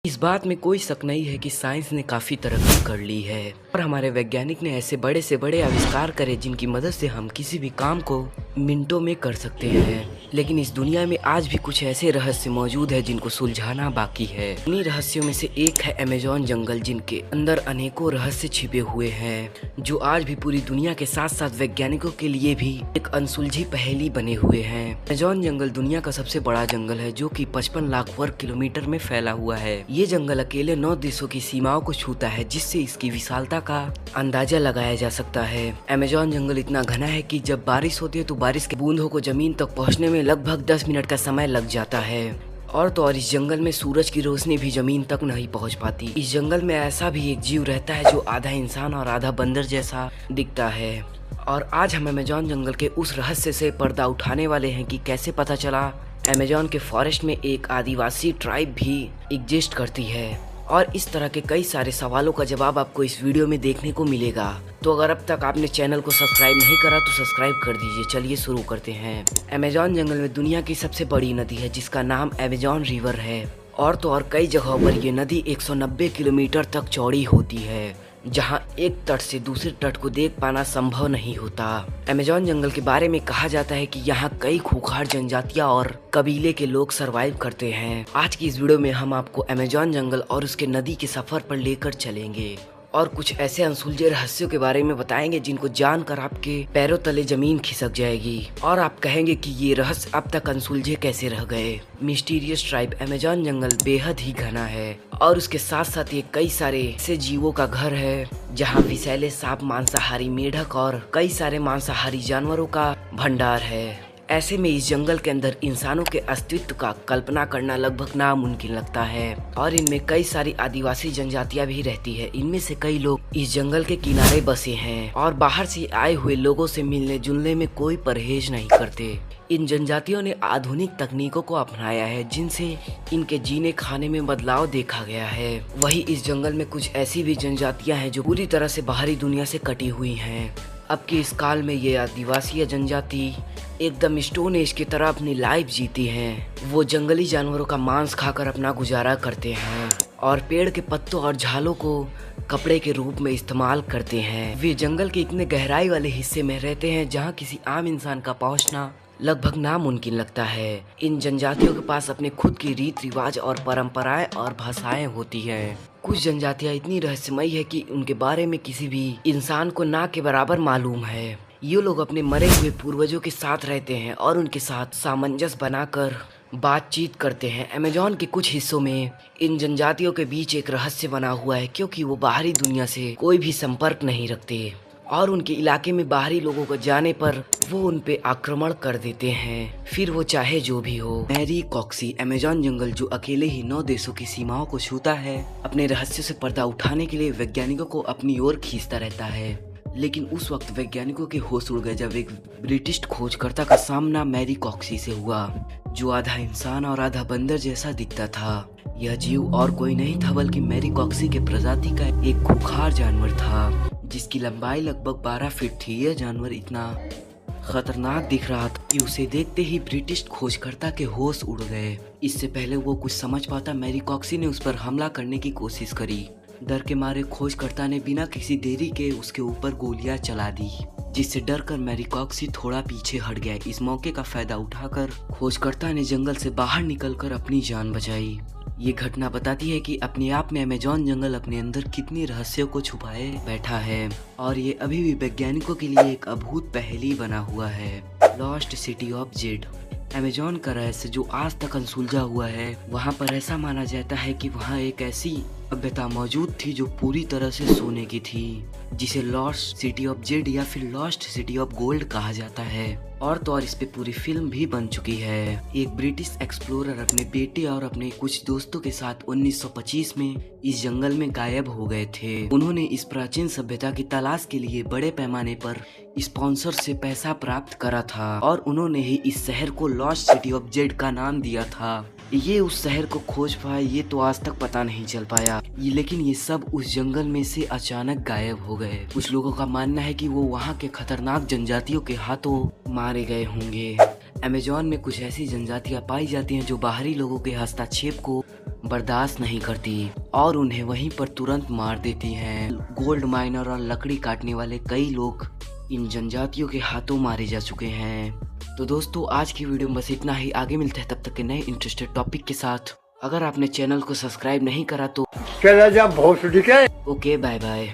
इस बात में कोई शक नहीं है कि साइंस ने काफ़ी तरक्की कर ली है और हमारे वैज्ञानिक ने ऐसे बड़े से बड़े आविष्कार करे जिनकी मदद से हम किसी भी काम को मिनटों में कर सकते हैं। लेकिन इस दुनिया में आज भी कुछ ऐसे रहस्य मौजूद है जिनको सुलझाना बाकी है। इन्हीं रहस्यों में से एक है अमेज़न जंगल, जिनके अंदर अनेकों रहस्य छिपे हुए हैं जो आज भी पूरी दुनिया के साथ साथ वैज्ञानिकों के लिए भी एक अनसुलझी पहेली बने हुए हैं। अमेज़न जंगल दुनिया का सबसे बड़ा जंगल है जो कि 55 लाख वर्ग किलोमीटर में फैला हुआ है। ये जंगल अकेले 9 देशों की सीमाओं को छूता है, जिससे इसकी विशालता का अंदाजा लगाया जा सकता है। अमेज़न जंगल इतना घना है कि जब बारिश होती है तो बारिश की बूंदों को जमीन तक पहुंचने में लगभग 10 मिनट का समय लग जाता है। और इस जंगल में सूरज की रोशनी भी जमीन तक नहीं पहुंच पाती। इस जंगल में ऐसा भी एक जीव रहता है जो आधा इंसान और आधा बंदर जैसा दिखता है। और आज हम अमेज़न जंगल के उस रहस्य से पर्दा उठाने वाले हैं कि कैसे पता चला अमेज़न के फॉरेस्ट में एक आदिवासी ट्राइब भी एग्जिस्ट करती है। और इस तरह के कई सारे सवालों का जवाब आपको इस वीडियो में देखने को मिलेगा। तो अगर अब तक आपने चैनल को सब्सक्राइब नहीं करा तो सब्सक्राइब कर दीजिए। चलिए शुरू करते हैं। अमेज़न जंगल में दुनिया की सबसे बड़ी नदी है जिसका नाम अमेज़न रिवर है। और कई जगहों पर ये नदी 190 किलोमीटर तक चौड़ी होती है, जहां एक तट से दूसरे तट को देख पाना संभव नहीं होता। अमेज़न जंगल के बारे में कहा जाता है कि यहाँ कई खूंखार जनजातियां और कबीले के लोग सरवाइव करते हैं। आज की इस वीडियो में हम आपको अमेज़न जंगल और उसके नदी के सफर पर लेकर चलेंगे और कुछ ऐसे अनसुलझे रहस्यों के बारे में बताएंगे जिनको जानकर आपके पैरों तले जमीन खिसक जाएगी और आप कहेंगे कि ये रहस्य अब तक अनसुलझे कैसे रह गए। मिस्टीरियस ट्राइब अमेज़न जंगल बेहद ही घना है और उसके साथ साथ ये कई सारे ऐसे जीवों का घर है जहाँ विषैले सांप, मांसाहारी मेढक और कई सारे मांसाहारी जानवरों का भंडार है। ऐसे में इस जंगल के अंदर इंसानों के अस्तित्व का कल्पना करना लगभग नामुमकिन लगता है। और इनमें कई सारी आदिवासी जनजातियां भी रहती है। इनमें से कई लोग इस जंगल के किनारे बसे हैं और बाहर से आए हुए लोगों से मिलने जुलने में कोई परहेज नहीं करते। इन जनजातियों ने आधुनिक तकनीकों को अपनाया है जिनसे इनके जीने खाने में बदलाव देखा गया है। वही इस जंगल में कुछ ऐसी भी जनजातियां हैं जो पूरी तरह से बाहरी दुनिया से कटी हुई हैं। अब के इस काल में ये आदिवासी जनजाति एकदम स्टोन एज की तरह अपनी लाइफ जीती हैं। वो जंगली जानवरों का मांस खाकर अपना गुजारा करते हैं और पेड़ के पत्तों और झालों को कपड़े के रूप में इस्तेमाल करते हैं। वे जंगल के इतने गहराई वाले हिस्से में रहते हैं जहाँ किसी आम इंसान का पहुँचना लगभग नामुमकिन लगता है। इन जनजातियों के पास अपने खुद की रीत रिवाज और परंपराएं और भाषाएं होती हैं। कुछ जनजातियां इतनी रहस्यमयी है कि उनके बारे में किसी भी इंसान को ना के बराबर मालूम है। ये लोग अपने मरे हुए पूर्वजों के साथ रहते हैं और उनके साथ सामंजस्य बनाकर बातचीत करते हैं। अमेज़न के कुछ हिस्सों में इन जनजातियों के बीच एक रहस्य बना हुआ है क्योंकि वो बाहरी दुनिया से कोई भी संपर्क नहीं रखते और उनके इलाके में बाहरी लोगों को जाने पर वो उन पे आक्रमण कर देते हैं, फिर वो चाहे जो भी हो। मैरी कॉक्सी अमेज़न जंगल जो अकेले ही 9 देशों की सीमाओं को छूता है, अपने रहस्यों से पर्दा उठाने के लिए वैज्ञानिकों को अपनी ओर खींचता रहता है। लेकिन उस वक्त वैज्ञानिकों के होश उड़ गए जब एक ब्रिटिश खोजकर्ता का सामना मैरी कॉक्सी से हुआ, जो आधा इंसान और आधा बंदर जैसा दिखता था। यह जीव और कोई नहीं था बल्कि मैरी कॉक्सी के प्रजाति का एक खूंखार जानवर था जिसकी लंबाई लगभग 12 फीट थी। यह जानवर इतना खतरनाक दिख रहा था कि उसे देखते ही ब्रिटिश खोजकर्ता के होश उड़ गए। इससे पहले वो कुछ समझ पाता, मैरी कॉक्सी ने उस पर हमला करने की कोशिश करी। डर के मारे खोजकर्ता ने बिना किसी देरी के उसके ऊपर गोलियां चला दी, जिससे डरकर मैरी कॉक्सी थोड़ा पीछे हट गया। इस मौके का फायदा उठाकर खोजकर्ता ने जंगल से बाहर निकलकर अपनी जान बचाई। ये घटना बताती है कि अपने आप में अमेज़न जंगल अपने अंदर कितनी रहस्यों को छुपाए बैठा है और ये अभी भी वैज्ञानिकों के लिए एक अद्भुत पहेली बना हुआ है। Lost city of Z Amazon का रहस्य जो आज तक अनसुलझा हुआ है। वहाँ पर ऐसा माना जाता है कि वहाँ एक ऐसी सभ्यता मौजूद थी जो पूरी तरह से सोने की थी, जिसे लॉस्ट सिटी ऑफ जेड या फिर लॉस्ट सिटी ऑफ गोल्ड कहा जाता है। और इस पे पूरी फिल्म भी बन चुकी है। एक ब्रिटिश एक्सप्लोरर अपने बेटे और अपने कुछ दोस्तों के साथ 1925 में इस जंगल में गायब हो गए थे। उन्होंने इस प्राचीन सभ्यता की तलाश के लिए बड़े पैमाने पर स्पॉन्सर से पैसा प्राप्त करा था और उन्होंने ही इस शहर को लॉस्ट सिटी ऑफ जेड का नाम दिया था। ये उस शहर को खोज पाए ये तो आज तक पता नहीं चल पाया, लेकिन ये सब उस जंगल में से अचानक गायब हो गए। कुछ लोगों का मानना है कि वो वहाँ के खतरनाक जनजातियों के हाथों मारे गए होंगे। अमेज़न में कुछ ऐसी जनजातियां पाई जाती हैं जो बाहरी लोगों के हस्तक्षेप को बर्दाश्त नहीं करती और उन्हें वहीं पर तुरंत मार देती हैं। गोल्ड माइनर और लकड़ी काटने वाले कई लोग इन जनजातियों के हाथों मारे जा चुके हैं। तो दोस्तों आज की वीडियो में बस इतना ही। आगे मिलते हैं तब तक के नए इंटरेस्टेड टॉपिक के साथ। अगर आपने चैनल को सब्सक्राइब नहीं करा तो चला जा भोसड़ी के। Okay bye bye.